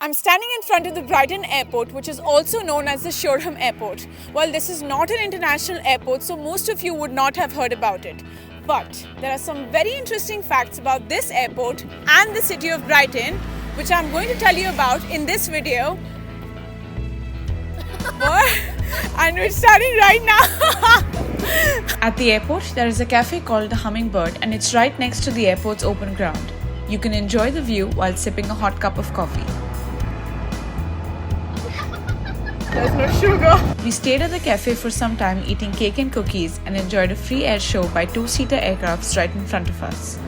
I'm standing in front of the Brighton Airport, which is also known as the Shoreham Airport. Well, this is not an international airport, so most of you would not have heard about it. But there are some very interesting facts about this airport and the city of Brighton, which I'm going to tell you about in this video. And we're starting right now. At the airport, there is a cafe called the Hummingbird, and it's right next to the airport's open ground. You can enjoy the view while sipping a hot cup of coffee. There's no sugar. We stayed at the cafe for some time eating cake and cookies and enjoyed a free air show by two-seater aircrafts right in front of us.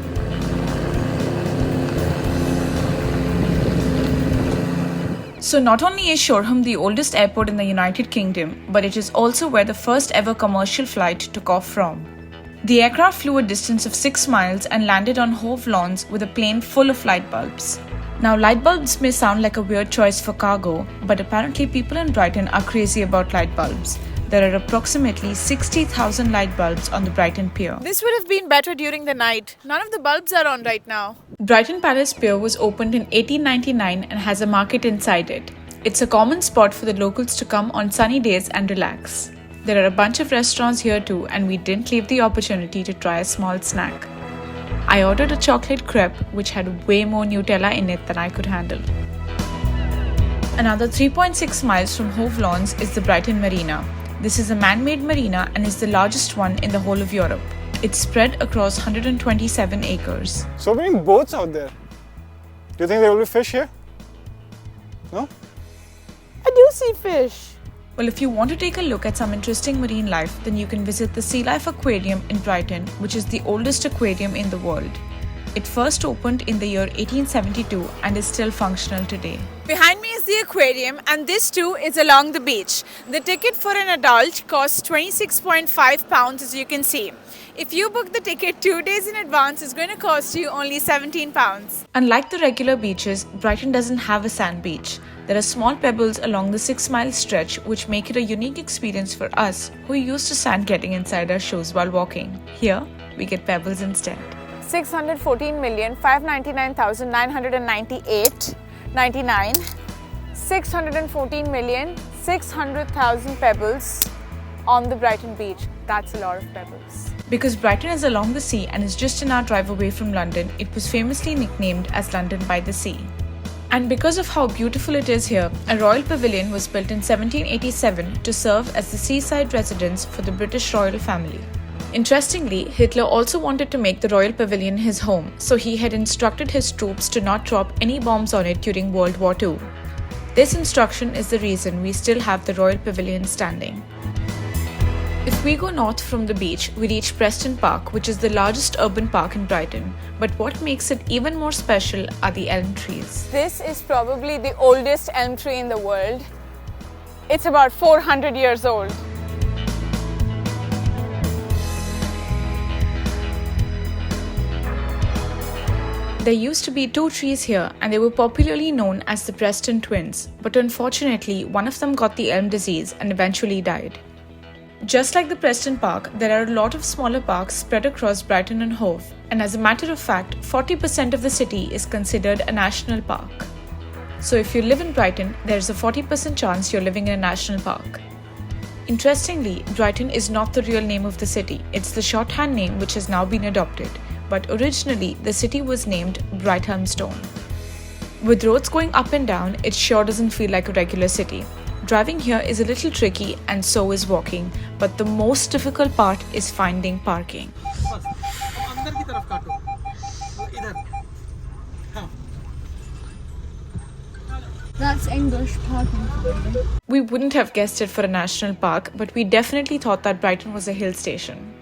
So not only is Shoreham the oldest airport in the United Kingdom, but it is also where the first ever commercial flight took off from. The aircraft flew a distance of 6 miles and landed on Hove lawns with a plane full of light bulbs. Now, light bulbs may sound like a weird choice for cargo, but apparently people in Brighton are crazy about light bulbs. There are approximately 60,000 light bulbs on the Brighton Pier. This would have been better during the night. None of the bulbs are on right now. Brighton Palace Pier was opened in 1899 and has a market inside it. It's a common spot for the locals to come on sunny days and relax. There are a bunch of restaurants here too, and we didn't leave the opportunity to try a small snack. I ordered a chocolate crepe which had way more Nutella in it than I could handle. Another 3.6 miles from Hove Lawns is the Brighton Marina. This is a man-made marina and is the largest one in the whole of Europe. It's spread across 127 acres. So many boats out there. Do you think there will be fish here? No? I do see fish. Well, if you want to take a look at some interesting marine life, then you can visit the Sea Life Aquarium in Brighton, which is the oldest aquarium in the world. It first opened in the year 1872 and is still functional today. Behind me is the aquarium, and this too is along the beach. The ticket for an adult costs £26.5, as you can see. If you book the ticket 2 days in advance, it's going to cost you only £17. Unlike the regular beaches, Brighton doesn't have a sand beach. There are small pebbles along the 6-mile stretch which make it a unique experience for us who are used to sand getting inside our shoes while walking. Here, we get pebbles instead. 614,599,998.99 614,600,000 pebbles on the Brighton beach. That's a lot of pebbles. Because Brighton is along the sea and is just an hour drive away from London, it was famously nicknamed as London by the Sea. And because of how beautiful it is here, a royal pavilion was built in 1787 to serve as the seaside residence for the British royal family. Interestingly, Hitler also wanted to make the royal pavilion his home, so he had instructed his troops to not drop any bombs on it during World War II. This instruction is the reason we still have the royal pavilion standing. If we go north from the beach, we reach Preston Park, which is the largest urban park in Brighton. But what makes it even more special are the elm trees. This is probably the oldest elm tree in the world. It's about 400 years old. There used to be 2 trees here, and they were popularly known as the Preston twins. But unfortunately, one of them got the elm disease and eventually died. Just like the Preston Park, there are a lot of smaller parks spread across Brighton and Hove, and as a matter of fact, 40% of the city is considered a national park. So if you live in Brighton, there is a 40% chance you're living in a national park. Interestingly, Brighton is not the real name of the city, it's the shorthand name which has now been adopted, but originally the city was named Brighthelmstone. With roads going up and down, it sure doesn't feel like a regular city. Driving here is a little tricky, and so is walking, but the most difficult part is finding parking. That's English parking for you. We wouldn't have guessed it for a national park, but we definitely thought that Brighton was a hill station.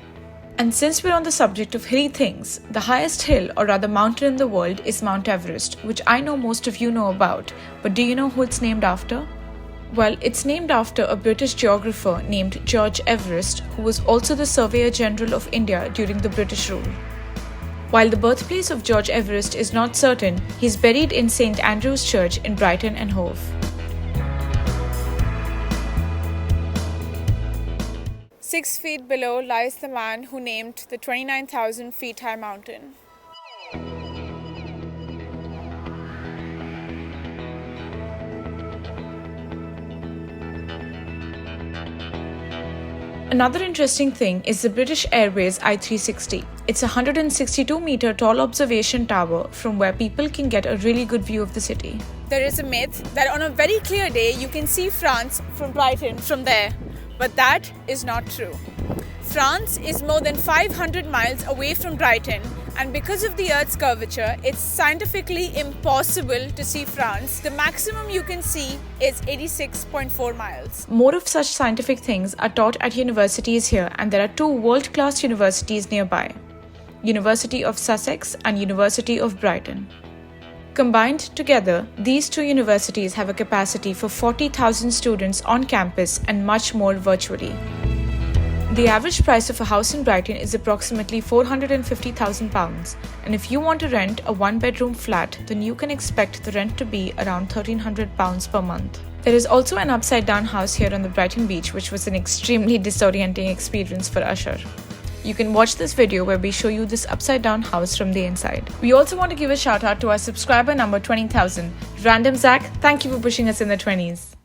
And since we're on the subject of hilly things, the highest hill, or rather mountain in the world, is Mount Everest, which I know most of you know about, but do you know who it's named after? Well, it's named after a British geographer named George Everest, who was also the Surveyor General of India during the British rule. While the birthplace of George Everest is not certain, he's buried in St. Andrew's Church in Brighton and Hove. 6 feet below lies the man who named the 29,000 feet high mountain. Another interesting thing is the British Airways I-360. It's a 162-meter tall observation tower from where people can get a really good view of the city. There is a myth that on a very clear day you can see France from Brighton from there, but that is not true. France is more than 500 miles away from Brighton, and because of the Earth's curvature, it's scientifically impossible to see France. The maximum you can see is 86.4 miles. More of such scientific things are taught at universities here, and there are two world-class universities nearby: University of Sussex and University of Brighton. Combined together, these two universities have a capacity for 40,000 students on campus and much more virtually. The average price of a house in Brighton is approximately £450,000, and if you want to rent a one-bedroom flat, then you can expect the rent to be around £1,300 per month. There is also an upside-down house here on the Brighton beach, which was an extremely disorienting experience for Ashar. You can watch this video where we show you this upside-down house from the inside. We also want to give a shout out to our subscriber number 20,000. Random Zach, thank you for pushing us in the 20s.